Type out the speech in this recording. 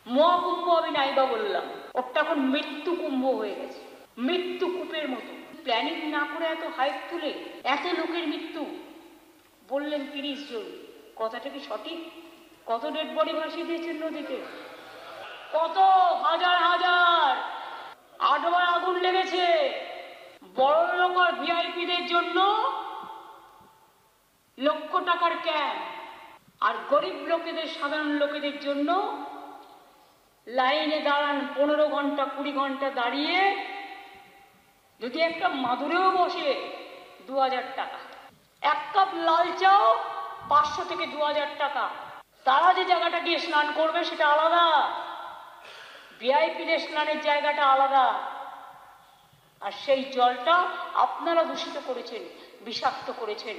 মহাকুম্ভ আমি নাইবা বললাম, ওটা এখন মৃত্যু কুম্ভ হয়ে গেছে, মৃত্যু কূপের মতো। প্ল্যানিং না করে এত হাইপ তুলে এত লোকের মৃত্যু বললেন 30 জন। কথাটা কি সঠিক? কত ডেড বডি ভাসিয়ে দিয়েছেন নদীতে, কত হাজার হাজার। 8 বার আগুন লেগেছে। বড় লোক আর ভিআইপিদের জন্য লক্ষ টাকার ক্যাম্প, আর গরিব লোকেদের, সাধারণ লোকেদের জন্য লাইনে দাঁড়ান 15 ঘন্টা 20 ঘন্টা দাঁড়িয়ে, যদি একটা মাদুরেও বসে 2000 টাকা, এক কাপ লাল চাও 500 থেকে 2000 টাকা। তারা যে জায়গাটা গিয়ে স্নান করবে সেটা আলাদা, ভিআইপিদের স্নানের জায়গাটা আলাদা। আর সেই জলটা আপনারা দূষিত করেছেন, বিষাক্ত করেছেন।